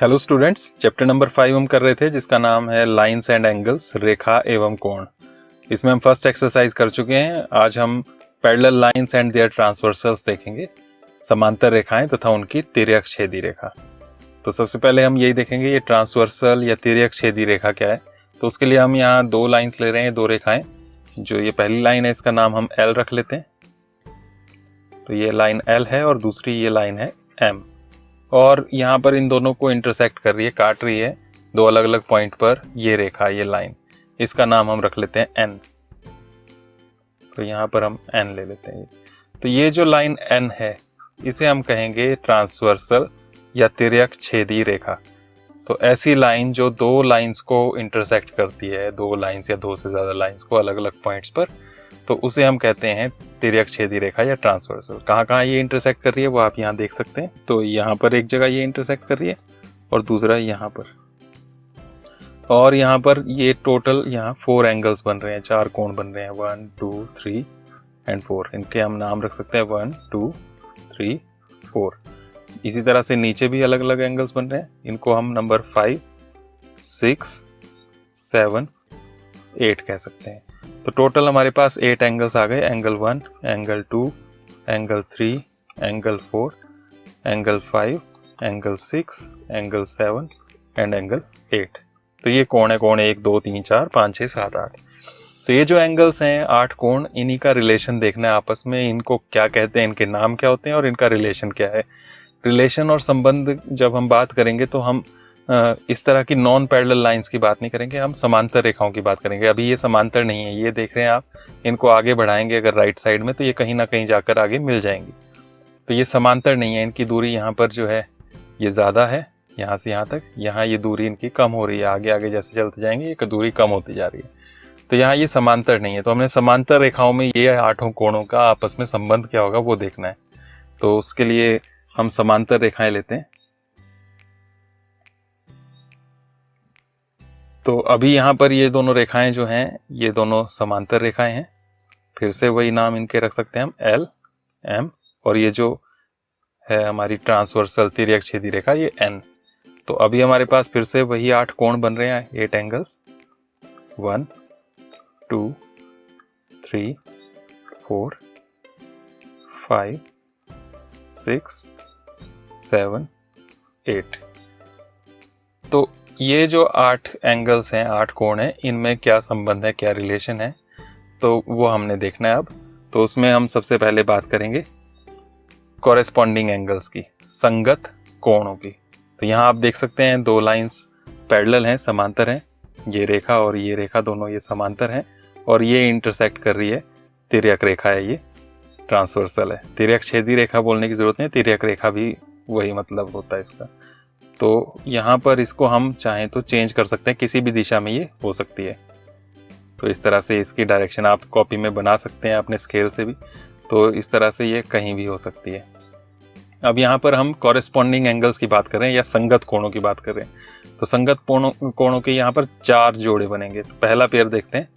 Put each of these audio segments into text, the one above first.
Hello students, chapter number 5 हम कर रहे थे जिसका नाम है लाइंस एंड एंगल्स, रेखा एवं कोण। इसमें हम फर्स्ट एक्सरसाइज कर चुके हैं। आज हम parallel lines and there transversals देखेंगे, समांतर रेखाएं तथा उनकी तिर्यक छेदी रेखा। तो सबसे पहले हम यही देखेंगे ये ट्रांसवर्सल या तिर्यक छेदी रेखा क्या है। तो उसके लिए हम यहाँ दो लाइंस ले रहे हैं, दो रेखाएं। जो ये पहली लाइन है इसका नाम हम एल रख लेते हैं। तो ये लाइन एल है और दूसरी ये लाइन है एम, और यहाँ पर इन दोनों को इंटरसेक्ट कर रही है, काट रही है दो अलग अलग पॉइंट पर ये रेखा, ये लाइन। इसका नाम हम रख लेते हैं एन। तो यहाँ पर हम एन ले लेते हैं। तो ये जो लाइन एन है इसे हम कहेंगे ट्रांसवर्सल या तिर्यक छेदी रेखा। तो ऐसी लाइन जो दो लाइंस को इंटरसेक्ट करती है, दो लाइंस या दो से ज़्यादा लाइंस को अलग अलग पॉइंट्स पर, तो उसे हम कहते हैं तिर्यक छेदी रेखा या ट्रांसवर्सल। कहाँ कहाँ ये इंटरसेक्ट कर रही है वो आप यहाँ देख सकते हैं। तो यहाँ पर एक जगह ये इंटरसेक्ट कर रही है और दूसरा यहाँ पर, और यहाँ पर ये टोटल यहाँ 4 एंगल्स बन रहे हैं, 4 कोण बन रहे हैं, 1 2 3 एंड 4। इनके हम नाम रख सकते हैं 1 2 3 4। इसी तरह से नीचे भी अलग अलग एंगल्स बन रहे हैं, इनको हम नंबर 5 6 7 8 कह सकते हैं। तो टोटल हमारे पास 8 एंगल्स आ गए। Angle 1, angle 2, angle 3, angle 4, angle 5, angle 6, angle 7 and angle 8। तो ये कोण है, कोण 1 2 3 4 5 6 7 8। तो ये जो एंगल्स हैं 8 कोण, इन्हीं का रिलेशन देखना है आपस में। इनको क्या कहते हैं, इनके नाम क्या होते हैं और इनका रिलेशन क्या है। रिलेशन और संबंध जब हम बात करेंगे तो हम इस तरह की नॉन पैरेलल लाइंस की बात नहीं करेंगे, हम समांतर रेखाओं की बात करेंगे। अभी ये समांतर नहीं है, ये देख रहे हैं आप। इनको आगे बढ़ाएंगे अगर राइट साइड में तो ये कहीं ना कहीं जाकर आगे मिल जाएंगी। तो ये समांतर नहीं है, इनकी दूरी यहाँ पर जो है ये ज़्यादा है, यहाँ से यहाँ तक। यहाँ ये दूरी इनकी कम हो रही है, आगे आगे जैसे चलते जाएंगे ये दूरी कम होती जा रही है। तो यहाँ ये समांतर नहीं है। तो हमने समांतर रेखाओं में ये 8 कोणों का आपस में संबंध क्या होगा वो देखना है। तो उसके लिए हम समांतर रेखाएं लेते हैं। तो अभी यहाँ पर ये दोनों रेखाएं जो हैं ये दोनों समांतर रेखाएं हैं। फिर से वही नाम इनके रख सकते हैं हम, एल एम, और ये जो है हमारी ट्रांसवर्सल तिर्यक छेदी रेखा ये एन। तो अभी हमारे पास फिर से वही 8 कोण बन रहे हैं, 8 एंगल्स, 1 2 3 4 5 6 7 8। तो ये जो 8 एंगल्स हैं, 8 कोण हैं, इनमें क्या संबंध है, क्या रिलेशन है, तो वो हमने देखना है अब। तो उसमें हम सबसे पहले बात करेंगे कॉरेस्पॉन्डिंग एंगल्स की, संगत कोणों की। तो यहाँ आप देख सकते हैं दो लाइंस पैरेलल हैं, समांतर हैं। ये रेखा और ये रेखा दोनों ये समांतर हैं और ये इंटरसेक्ट कर रही है, तिर्यक रेखा है, ये ट्रांसवर्सल है। तिर्यक छेदी रेखा बोलने की जरूरत नहीं, तिर्यक रेखा भी वही मतलब होता है इसका। तो यहाँ पर इसको हम चाहें तो चेंज कर सकते हैं, किसी भी दिशा में ये हो सकती है। तो इस तरह से इसकी डायरेक्शन आप कॉपी में बना सकते हैं अपने स्केल से भी। तो इस तरह से ये कहीं भी हो सकती है। अब यहाँ पर हम कॉरेस्पॉन्डिंग एंगल्स की बात कर रहे हैं या संगत कोणों की बात कर रहे हैं। तो संगत कोणों के यहाँ पर 4 जोड़े बनेंगे। तो पहला पेयर देखते हैं।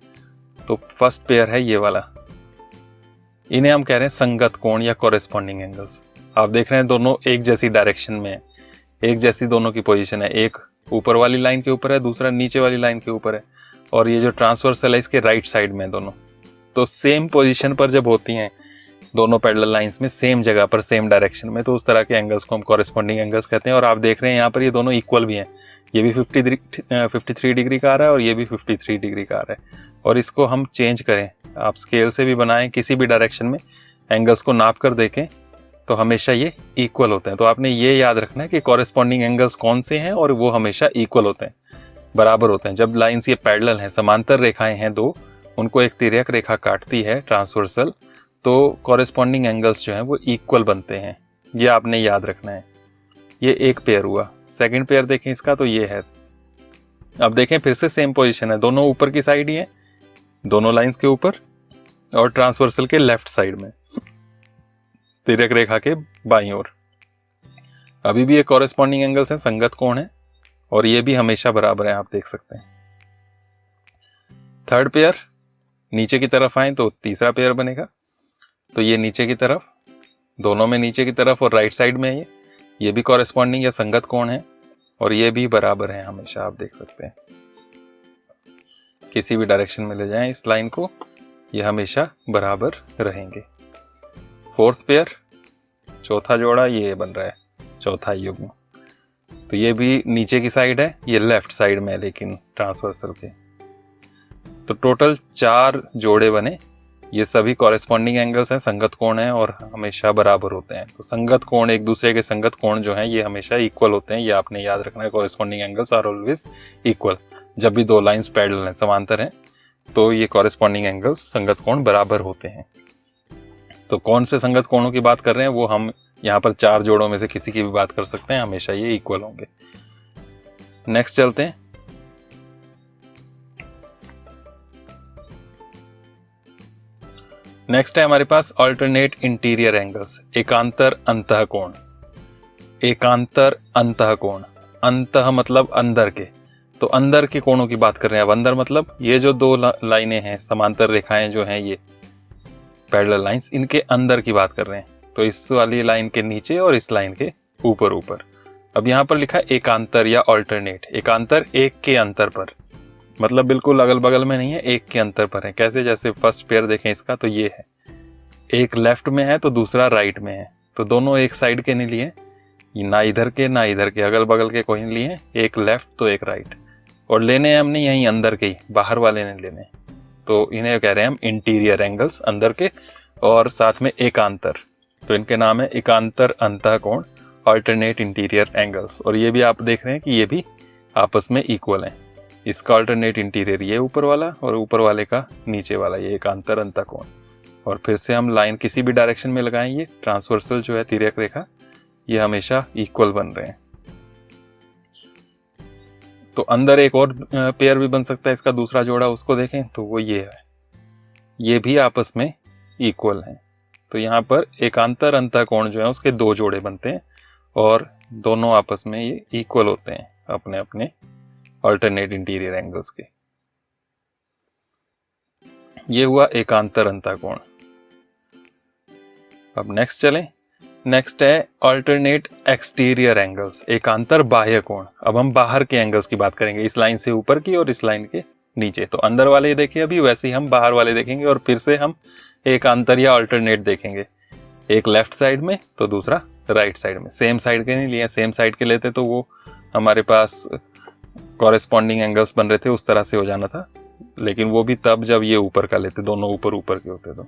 तो फर्स्ट पेयर है ये वाला, इन्हें हम कह रहे हैं संगत कोण या कॉरेस्पॉन्डिंग एंगल्स। आप देख रहे हैं दोनों एक जैसी डायरेक्शन में है, एक जैसी दोनों की पोजीशन है। एक ऊपर वाली लाइन के ऊपर है, दूसरा नीचे वाली लाइन के ऊपर है, और ये जो ट्रांसवर्सल है इसके राइट साइड में दोनों। तो सेम पोजीशन पर जब होती हैं दोनों पैरेलल लाइंस में, सेम जगह पर, सेम डायरेक्शन में, तो उस तरह के एंगल्स को हम कॉरेस्पॉन्डिंग एंगल्स कहते हैं। और आप देख रहे हैं यहाँ पर ये दोनों इक्वल भी हैं। ये भी 53 डिग्री का आ रहा है और ये भी 53 डिग्री का आ रहा है। और इसको हम चेंज करें, आप स्केल से भी बनाएं, किसी भी डायरेक्शन में एंगल्स को नाप कर देखें तो हमेशा ये इक्वल होते हैं। तो आपने ये याद रखना है कि कॉरेस्पॉन्डिंग एंगल्स कौन से हैं और वो हमेशा इक्वल होते हैं, बराबर होते हैं। जब लाइंस ये पैरेलल हैं, समांतर रेखाएं हैं दो, उनको एक तिर्यक रेखा काटती है ट्रांसवर्सल, तो कॉरेस्पॉन्डिंग एंगल्स जो हैं वो इक्वल बनते हैं। ये आपने याद रखना है। ये एक पेयर हुआ। सेकंड पेयर देखें इसका, तो ये है। अब देखें फिर से सेम पोजीशन है, दोनों ऊपर की साइड ही है, दोनों लाइंस के ऊपर, और ट्रांसवर्सल के लेफ्ट साइड में, तिर्यक रेखा के बाईं ओर। अभी भी ये कॉरेस्पॉन्डिंग एंगल्स हैं, संगत कोण है, और ये भी हमेशा बराबर है, आप देख सकते हैं। थर्ड पेयर नीचे की तरफ आए तो तीसरा पेयर बनेगा। तो ये नीचे की तरफ, दोनों में नीचे की तरफ और राइट साइड में है ये भी कॉरेस्पॉन्डिंग या संगत कोण है। और ये भी बराबर है हमेशा, आप देख सकते हैं किसी भी डायरेक्शन में ले जाएं इस लाइन को, ये हमेशा बराबर रहेंगे। फोर्थ पेयर, चौथा जोड़ा ये बन रहा है चौथा युग्म, तो ये भी नीचे की साइड है, ये लेफ्ट साइड में है लेकिन ट्रांसवर्सल के। तो टोटल 4 जोड़े बने, ये सभी कॉरेस्पॉन्डिंग एंगल्स हैं, संगत कोण हैं और हमेशा बराबर होते हैं। तो संगत कोण, एक दूसरे के संगत कोण जो हैं ये हमेशा इक्वल होते हैं, ये आपने याद रखना है। Corresponding angles are always equal. जब भी दो लाइंस पैरेलल हैं, समांतर हैं, तो ये कॉरेस्पॉन्डिंग एंगल्स संगत कोण बराबर होते हैं। तो कौन से संगत कोणों की बात कर रहे हैं वो हम यहाँ पर 4 जोड़ों में से किसी की भी बात कर सकते हैं, हमेशा ये इक्वल होंगे। नेक्स्ट चलते हैं। नेक्स्ट है हमारे पास अल्टरनेट इंटीरियर एंगल्स, एकांतर अंतःकोण। एकांतर अंतःकोण, अंतः मतलब अंदर के, तो अंदर के कोणों की बात कर रहे हैं। अब अंदर मतलब ये जो 2 लाइनें हैं, समांतर रेखाएं जो हैं, ये पैरेलल लाइंस, इनके अंदर की बात कर रहे हैं। तो इस वाली लाइन के नीचे और इस लाइन के ऊपर ऊपर। अब यहाँ पर लिखा है एकांतर या अल्टरनेट। एकांतर एक के अंतर पर, मतलब बिल्कुल अगल बगल में नहीं है, एक के अंतर पर है। कैसे? जैसे फर्स्ट पेयर देखें इसका, तो ये है, एक लेफ्ट में है तो दूसरा राइट में है, तो दोनों एक साइड के नहीं लिए, ना इधर के ना इधर के, अगल बगल के कोई नहीं लिए, एक लेफ्ट तो एक राइट। और लेने हैं हमने यहीं अंदर के ही, बाहर वाले नहीं लेने, तो इन्हें कह रहे हैं हम इंटीरियर एंगल्स, अंदर के, और साथ में एकांतर, तो इनके नाम है एकांतर अंतःकोण, अल्टरनेट इंटीरियर एंगल्स। और ये भी आप देख रहे हैं कि ये भी आपस में इक्वल हैं। इसका अल्टरनेट इंटीरियर ये ऊपर वाला और ऊपर वाले का नीचे वाला, ये एकांतर अंतःकोण। और फिर से हम लाइन किसी भी डायरेक्शन में लगाएंगे, ट्रांसवर्सल जो है तिर्यक रेखा, ये हमेशा इक्वल बन रहे हैं। तो अंदर एक और पेयर भी बन सकता है इसका दूसरा जोड़ा, उसको देखें तो वो ये है, ये भी आपस में इक्वल हैं। तो यहाँ पर एकांतर अंतःकोण जो है उसके 2 जोड़े बनते हैं और दोनों आपस में ये इक्वल होते हैं अपने अपने अल्टरनेट इंटीरियर एंगल्स के। ये हुआ एकांतर अंतःकोण। अब नेक्स्ट चलें। नेक्स्ट है अल्टरनेट एक्सटीरियर एंगल्स, एकांतर बाह्य कोण। अब हम बाहर के एंगल्स की बात करेंगे, इस लाइन से ऊपर की और इस लाइन के नीचे। तो अंदर वाले देखिए अभी, वैसे ही हम बाहर वाले देखेंगे और फिर से हम एकांतर या अल्टरनेट देखेंगे, एक लेफ्ट साइड में तो दूसरा राइट साइड में। सेम साइड के नहीं लिए, सेम साइड के लेते तो वो हमारे पास कॉरेस्पॉन्डिंग एंगल्स बन रहे थे, उस तरह से हो जाना था, लेकिन वो भी तब जब ये ऊपर का लेते, दोनों ऊपर ऊपर के होते। तो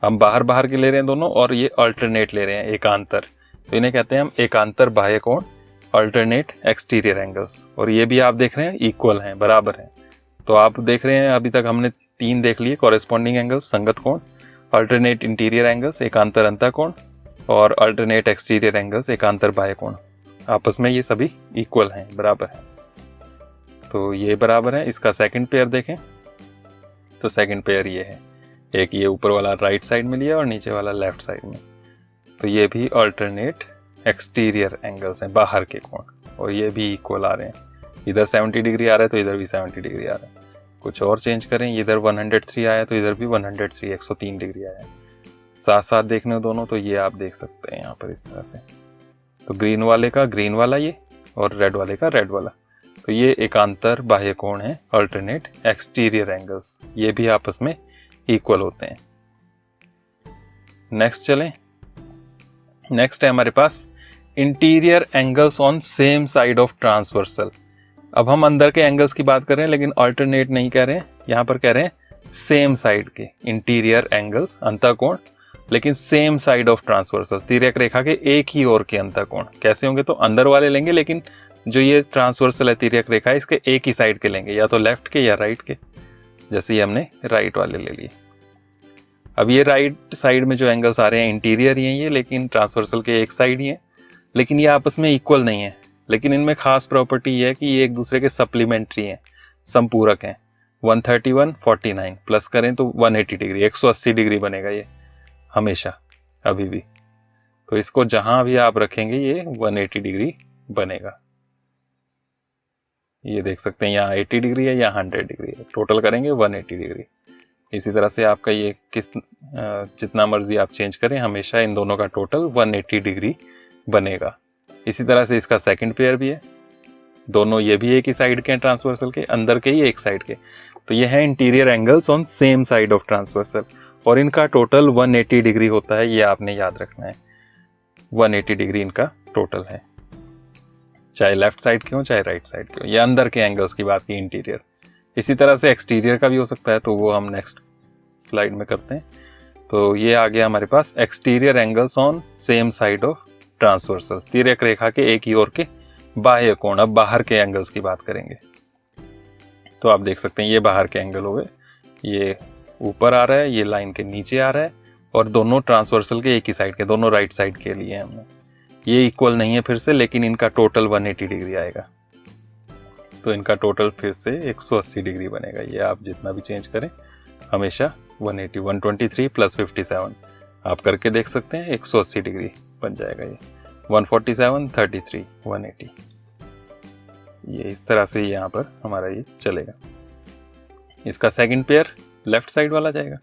हम बाहर बाहर के ले रहे हैं दोनों, और ये अल्टरनेट ले रहे हैं, एकांतर, तो इन्हें कहते हैं हम एकांतर बाह्य कोण, अल्टरनेट एक्सटीरियर एंगल्स। और ये भी आप देख रहे हैं इक्वल हैं, बराबर हैं। तो आप देख रहे हैं अभी तक हमने 3 देख लिए, कॉरेस्पॉन्डिंग एंगल्स संगत कोण, अल्टरनेट इंटीरियर एंगल्स एकांतर अंतःकोण, और अल्टरनेट एक्सटीरियर एंगल्स एकांतर बाह्य कोण। आपस में ये सभी इक्वल हैं, बराबर हैं। तो ये बराबर है। इसका सेकंड पेयर देखें तो सेकंड पेयर ये है, एक ये ऊपर वाला राइट साइड में लिया और नीचे वाला लेफ्ट साइड में, तो ये भी अल्टरनेट एक्सटीरियर एंगल्स हैं, बाहर के कोण, और ये भी इक्वल आ रहे हैं। इधर 70 डिग्री आ रहा है तो इधर भी 70 डिग्री आ रहा है। कुछ और चेंज करें, इधर 103 आया तो इधर भी 103, 103 डिग्री आया है। साथ साथ देखने दोनों, तो ये आप देख सकते हैं यहाँ पर इस तरह से। तो ग्रीन वाले का ग्रीन वाला ये, और रेड वाले का रेड वाला, तो ये एकांतर बाह्य कोण है, अल्टरनेट एक्सटीरियर एंगल्स, ये भी आपस में इक्वल होते हैं। नेक्स्ट चलें। नेक्स्ट है हमारे पास interior angles on same side of transversal. अब हम अंदर के एंगल्स की बात कर रहे हैं, लेकिन अल्टरनेट नहीं कह रहे हैं, यहाँ पर कह रहे हैं सेम साइड के इंटीरियर एंगल्स, अंतःकोण, लेकिन सेम साइड ऑफ ट्रांसवर्सल, तिर्यक रेखा के एक ही ओर के अंतःकोण। कैसे होंगे? तो अंदर वाले लेंगे, लेकिन जो ये ट्रांसवर्सल है तिर्यक रेखा, इसके एक ही साइड के लेंगे, या तो लेफ्ट के या राइट के। जैसे ही हमने राइट वाले ले लिए। अब ये राइट साइड में जो एंगल्स आ रहे हैं इंटीरियर ही हैं ये, लेकिन ट्रांसवर्सल के एक साइड ही हैं, लेकिन ये आपस में इक्वल नहीं है। लेकिन इनमें खास प्रॉपर्टी ये है कि ये एक दूसरे के सप्लीमेंट्री हैं, संपूरक हैं। 131, 49 प्लस करें तो 180 डिग्री, 180 डिग्री बनेगा ये हमेशा, अभी भी। तो इसको जहां भी आप रखेंगे ये 180 डिग्री बनेगा। ये देख सकते हैं यहाँ 80 डिग्री है, यहाँ 100 डिग्री है, टोटल करेंगे 180 डिग्री। इसी तरह से आपका ये जितना मर्जी आप चेंज करें, हमेशा इन दोनों का टोटल 180 डिग्री बनेगा। इसी तरह से इसका सेकंड पेयर भी है। दोनों ये भी एक ही साइड के हैं ट्रांसवर्सल के, अंदर के ही एक साइड के। तो ये है interior angles on same side of transversal, और इनका टोटल 180 डिग्री होता है, ये आपने याद रखना है। 180 डिग्री इनका टोटल है, चाहे लेफ्ट साइड के हो चाहे राइट साइड के हो। ये अंदर के एंगल्स की बात की इंटीरियर। इसी तरह से एक्सटीरियर का भी हो सकता है, तो वो हम नेक्स्ट स्लाइड में करते हैं। तो ये आ गया हमारे पास exterior angles on same side of transversal, तिर्यक रेखा के एक ही ओर के बाह्य कोण। अब बाहर के एंगल्स की बात करेंगे। तो आप देख सकते हैं ये बाहर के एंगल हो गए, ये ऊपर आ रहा है, ये लाइन के नीचे आ रहा है, और दोनों ट्रांसवर्सल के एक ही साइड के, दोनों राइट साइड के लिए हमने। ये इक्वल नहीं है फिर से, लेकिन इनका टोटल 180 डिग्री आएगा। तो इनका टोटल फिर से 180 डिग्री बनेगा। ये आप जितना भी चेंज करें हमेशा 180, 123 प्लस 57 आप करके देख सकते हैं, 180 डिग्री बन जाएगा। ये 147, 33, 180, ये इस तरह से यहाँ पर हमारा ये चलेगा। इसका सेकंड पेयर लेफ्ट साइड वाला जाएगा,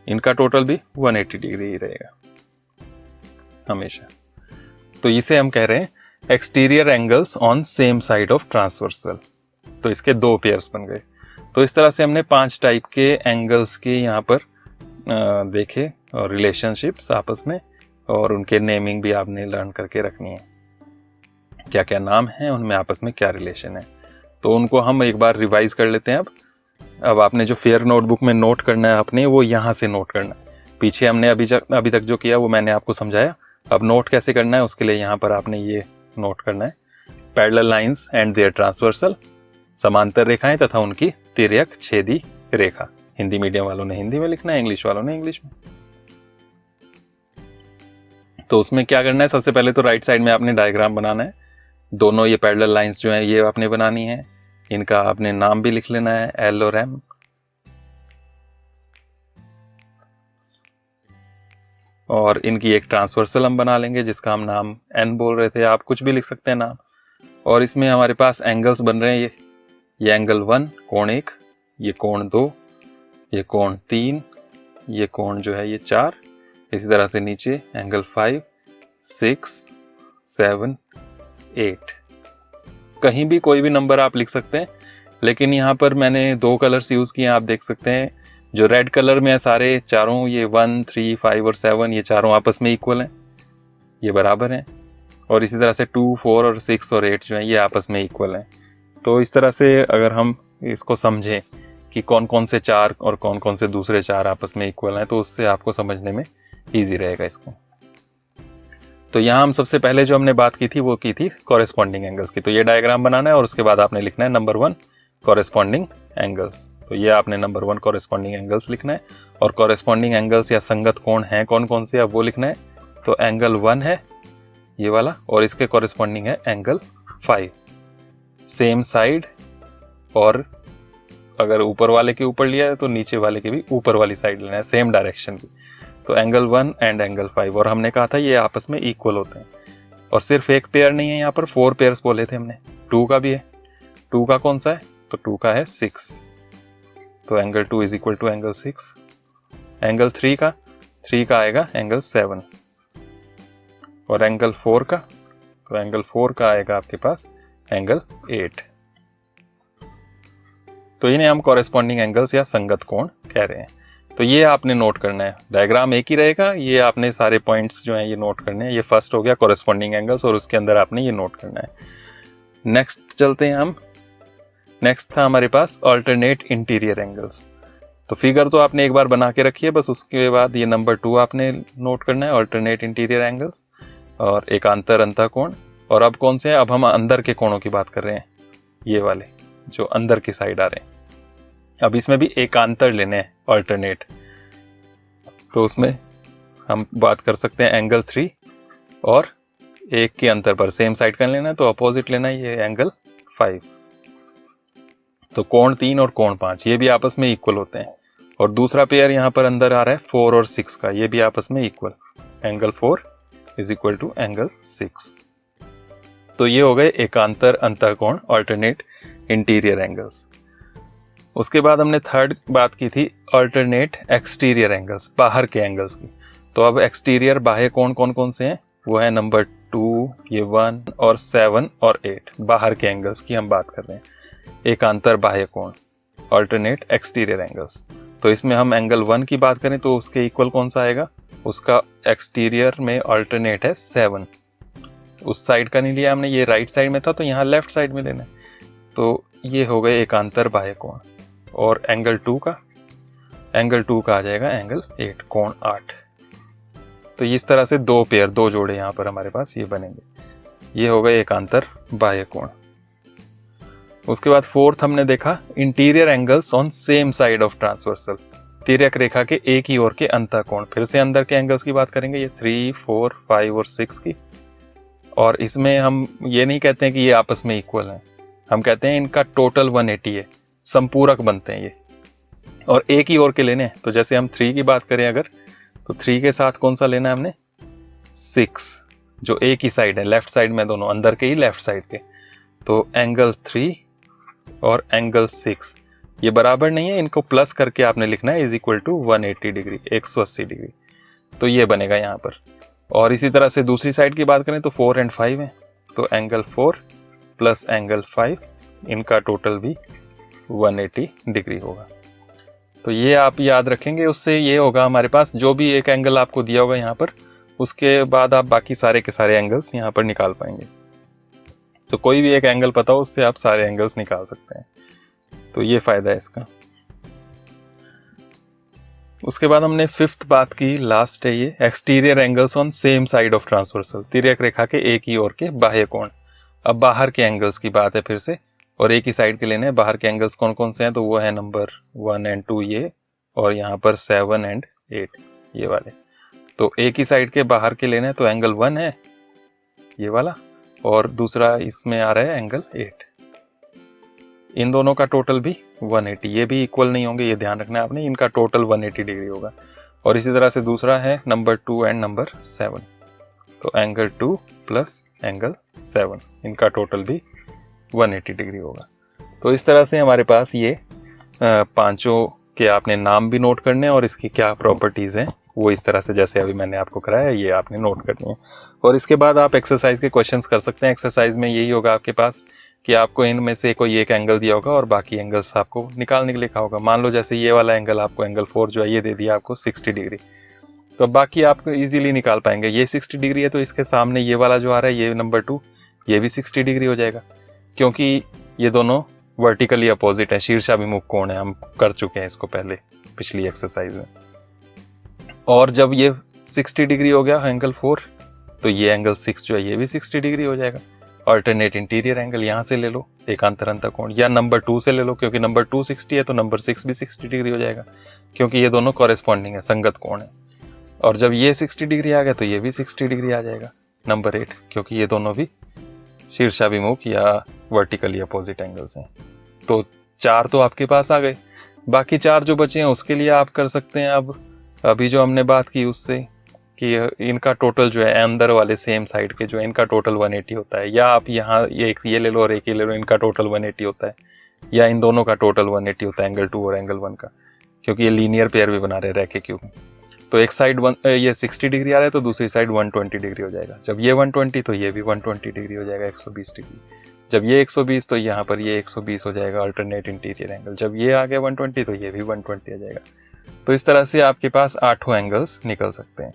इनका टोटल भी 180 डिग्री ही रहेगा हमेशा। तो इसे हम कह रहे हैं exterior angles on same side of transversal. तो इसके दो पेयर्स बन गए। तो इस तरह से हमने 5 टाइप के एंगल्स के यहाँ पर देखे और रिलेशनशिप्स आपस में, और उनके नेमिंग भी आपने लर्न करके रखनी है, क्या क्या नाम है, उनमें आपस में क्या रिलेशन है। तो उनको हम एक बार रिवाइज कर लेते हैं। अब आपने जो फेयर नोटबुक में नोट करना है आपने, वो यहाँ से नोट करना है। पीछे हमने अभी तक जो किया वो मैंने आपको समझाया। अब नोट कैसे करना है उसके लिए यहाँ पर आपने ये नोट करना है, parallel lines and their transversal, समांतर रेखाएं तथा उनकी तिर्यक छेदी रेखा। हिंदी मीडियम वालों ने हिंदी में लिखना है, इंग्लिश वालों ने इंग्लिश में। तो उसमें क्या करना है, सबसे पहले तो राइट साइड में आपने डायग्राम बनाना है। दोनों ये पैरेलल लाइंस जो हैं ये आपने बनानी है, इनका आपने नाम भी लिख लेना है, एल और एम। और इनकी एक ट्रांसवर्सल हम बना लेंगे जिसका हम नाम एन बोल रहे थे, आप कुछ भी लिख सकते हैं नाम। और इसमें हमारे पास एंगल्स बन रहे हैं, ये एंगल 1 कोण 1, ये कोण 2, ये कोण 3, ये कोण जो है ये 4। इसी तरह से नीचे एंगल 5, 6, 7, 8। कहीं भी कोई भी नंबर आप लिख सकते हैं, लेकिन यहाँ पर मैंने 2 कलर्स यूज़ किए हैं। आप देख सकते हैं जो रेड कलर में है सारे चारों, ये 1, 3, 5 और 7, ये चारों आपस में इक्वल हैं, ये बराबर हैं। और इसी तरह से 2, 4 और 6 और 8 जो हैं ये आपस में इक्वल हैं। तो इस तरह से अगर हम इसको समझें कि कौन कौन से 4 और कौन कौन से दूसरे 4 आपस में इक्वल हैं, तो उससे आपको समझने में ईजी रहेगा इसको। तो यहाँ हम सबसे पहले जो हमने बात की थी वो की थी कॉरेस्पॉन्डिंग एंगल्स की। तो ये डायग्राम बनाना है और उसके बाद आपने लिखना है नंबर 1 कॉरेस्पॉन्डिंग एंगल्स। तो ये आपने नंबर 1 कॉरेस्पॉन्डिंग एंगल्स लिखना है। और कॉरेस्पॉन्डिंग एंगल्स या संगत कोण हैं कौन कौन से, अब वो लिखना है। तो एंगल 1 है ये वाला, और इसके कॉरेस्पॉन्डिंग है एंगल 5, सेम साइड। और अगर ऊपर वाले के ऊपर लिया है तो नीचे वाले के भी ऊपर वाली साइड लेना है, सेम डायरेक्शन की। तो एंगल 1 एंड एंगल 5, और हमने कहा था ये आपस में इक्वल होते हैं। और सिर्फ एक पेयर नहीं है, यहाँ पर 4 पेयर्स बोले थे हमने, 2 का भी है। 2 का कौन सा है, तो 2 का है 6, तो angle 2 is equal to angle 6। Angle 3 का आएगा एंगल 7। और एंगल 4 का, तो एंगल 4 का आएगा आपके पास एंगल 8। तो इन्हें हम कॉरेस्पॉन्डिंग एंगल्स या संगत कोण कह रहे हैं। तो ये आपने नोट करना है, डायग्राम एक ही रहेगा, ये आपने सारे पॉइंट्स जो हैं ये नोट करने हैं। ये फर्स्ट हो गया कॉरेस्पॉन्डिंग एंगल्स, और उसके अंदर आपने ये नोट करना है। नेक्स्ट चलते हैं हम। नेक्स्ट था हमारे पास अल्टरनेट इंटीरियर एंगल्स। तो फिगर तो आपने एक बार बना के रखी है, बस उसके बाद ये नंबर 2 आपने नोट करना है, अल्टरनेट इंटीरियर एंगल्स और एकांतर अंतःकोण। और अब कौन से हैं, अब हम अंदर के कोणों की बात कर रहे हैं, ये वाले जो अंदर की साइड आ रहे हैं। अब इसमें भी एकांतर लेने हैं, अल्टरनेट। तो उसमें हम बात कर सकते हैं एंगल 3 और 1 के अंतर पर सेम साइड का लेना है, तो अपोजिट लेना है, ये एंगल 5। तो कोण 3 और कोण 5 ये भी आपस में इक्वल होते हैं। और दूसरा पेयर यहाँ पर अंदर आ रहा है 4 और 6 का, ये भी आपस में equal, angle 4 is equal to angle 6। तो ये हो गए एकांतर अंतःकोण, अल्टरनेट इंटीरियर एंगल्स। उसके बाद हमने थर्ड बात की थी अल्टरनेट एक्सटीरियर एंगल्स, बाहर के एंगल्स की। तो अब एक्सटीरियर बाह्य कोण कौन कौन से हैं, वो है नंबर 2, ये 1 और 7 और 8 बाहर के एंगल्स की हम बात कर रहे हैं। एकांतर बाह्य कोण, अल्टरनेट एक्सटीरियर एंगल्स। तो इसमें हम एंगल 1 की बात करें तो उसके इक्वल कौन सा आएगा, उसका एक्सटीरियर में अल्टरनेट है 7। उस साइड का नहीं लिया हमने, ये राइट साइड में था तो यहाँ लेफ्ट साइड में लेना है। तो ये हो गए एकांतर बाह्य कोण। और एंगल 2 का आ जाएगा एंगल 8, कोण 8। तो इस तरह से दो जोड़े यहाँ पर हमारे पास ये बनेंगे। ये हो गए एकांतर बाह्य कोण। उसके बाद फोर्थ हमने देखा interior angles on same side of transversal, तिर्यक रेखा के एक ही ओर के अंतःकोण। फिर से अंदर के एंगल्स की बात करेंगे, ये 3, 4, 5 और 6 की। और इसमें हम ये नहीं कहते हैं कि ये आपस में इक्वल हैं, हम कहते हैं इनका टोटल 180 है, संपूरक बनते हैं ये, और एक ही ओर के लेने हैं। तो जैसे हम 3 की बात करें अगर, तो 3 के साथ कौन सा लेना है हमने, 6, जो एक ही साइड है, लेफ्ट साइड में दोनों, अंदर के ही लेफ्ट साइड के। तो एंगल 3 और एंगल 6 ये बराबर नहीं है, इनको प्लस करके आपने लिखना है, is equal to 180 degree, 180 degree. तो ये बनेगा यहाँ पर। और इसी तरह से दूसरी साइड की बात करें तो 4 और 5 है, तो एंगल 4 प्लस एंगल 5 इनका टोटल भी 180 डिग्री होगा। तो ये आप याद रखेंगे, उससे ये होगा हमारे पास जो भी एक एंगल आपको दिया होगा यहाँ पर, उसके बाद आप बाकी सारे के सारे एंगल्स यहाँ पर निकाल पाएंगे। तो कोई भी एक एंगल पता हो उससे आप सारे एंगल्स निकाल सकते हैं, तो ये फायदा है इसका। उसके बाद हमने फिफ्थ बात की, लास्ट है ये, exterior angles on same side of transversal, तिर्यक रेखा के एक ही ओर के बाह्य कोण। अब बाहर के एंगल्स की बात है फिर से, और एक ही साइड के लेने हैं। बाहर के एंगल्स कौन कौन से हैं, तो वो है नंबर 1 और 2 ये, और यहाँ पर 7 और 8 ये वाले। तो एक ही साइड के बाहर के लेने हैं, तो एंगल 1 है ये वाला, और दूसरा इसमें आ रहा है एंगल 8। इन दोनों का टोटल भी 180, ये भी इक्वल नहीं होंगे, ये ध्यान रखना है आपने, इनका टोटल 180 डिग्री होगा। और इसी तरह से दूसरा है नंबर 2 एंड नंबर 7, तो एंगल 2 प्लस एंगल 7 इनका टोटल भी 180 डिग्री होगा। तो इस तरह से हमारे पास ये पांचों के आपने नाम भी नोट करने हैं, और इसकी क्या प्रॉपर्टीज़ हैं वो इस तरह से जैसे अभी मैंने आपको कराया ये आपने नोट करनी है। और इसके बाद आप एक्सरसाइज के क्वेश्चंस कर सकते हैं। एक्सरसाइज में यही होगा आपके पास कि आपको इनमें से कोई एक एंगल दिया होगा और बाकी एंगल्स आपको निकालने के लिए कहा होगा। मान लो जैसे ये वाला एंगल आपको, एंगल 4 जो है ये दे दिया आपको 60 डिग्री, तो बाकी आप इजीली निकाल पाएंगे। ये 60 डिग्री है तो इसके सामने ये वाला जो आ रहा है ये नंबर 2, ये भी 60 डिग्री हो जाएगा, क्योंकि ये दोनों वर्टिकली अपोजिट है, शीर्षाभिमुख कोण है, हम कर चुके हैं इसको पहले पिछली एक्सरसाइज में। और जब ये 60 डिग्री हो गया एंगल 4, तो ये एंगल 6 जो है ये भी 60 डिग्री हो जाएगा। अल्टरनेट इंटीरियर एंगल यहाँ से ले लो, एकांतर अंतःकोण, या नंबर 2 से ले लो, क्योंकि नंबर 2 60 है तो नंबर 6 भी 60 डिग्री हो जाएगा, क्योंकि ये दोनों कॉरेस्पॉन्डिंग है, संगत कोण है। और जब ये 60 डिग्री आ गया तो ये भी 60 डिग्री आ जाएगा, नंबर 8, क्योंकि ये दोनों भी शीर्षाभिमुख या वर्टिकली अपोजिट एंगल्स हैं। तो 4 तो आपके पास आ गए, बाकी 4 जो बचे हैं उसके लिए आप कर सकते हैं अब अभी जो हमने बात की उससे, कि इनका टोटल जो है अंदर वाले सेम साइड के जो है इनका टोटल 180 होता है, या आप यहाँ एक ये ले लो और एक ये ले लो, इनका टोटल 180 होता है, या इन दोनों का टोटल 180 होता है, एंगल 2 और एंगल 1 का, क्योंकि ये लीनियर पेयर भी बना रहे रैखे क्यूब में। तो एक साइड ये 60 डिग्री आ रहा है तो दूसरी साइड 120 डिग्री हो जाएगा। जब ये 120 तो ये भी 120 डिग्री हो जाएगा, 120 डिग्री। जब ये 120 तो यहाँ पर ये 120 हो जाएगा, अल्टरनेट इंटीरियर एंगल। जब ये आ गया 120 तो ये भी 120 आ जाएगा। तो इस तरह से आपके पास 8 एंगल्स निकल सकते हैं।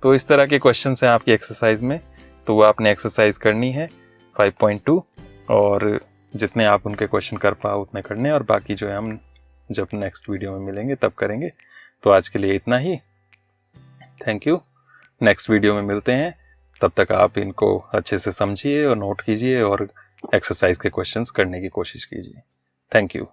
तो इस तरह के क्वेश्चन हैं आपकी एक्सरसाइज में, तो वो आपने एक्सरसाइज करनी है 5.2, और जितने आप उनके क्वेश्चन कर पाओ उतने करने, और बाकी जो है हम जब नेक्स्ट वीडियो में मिलेंगे तब करेंगे। तो आज के लिए इतना ही, थैंक यू। नेक्स्ट वीडियो में मिलते हैं, तब तक आप इनको अच्छे से समझिए और नोट कीजिए और एक्सरसाइज के क्वेश्चंस करने की कोशिश कीजिए। Thank you.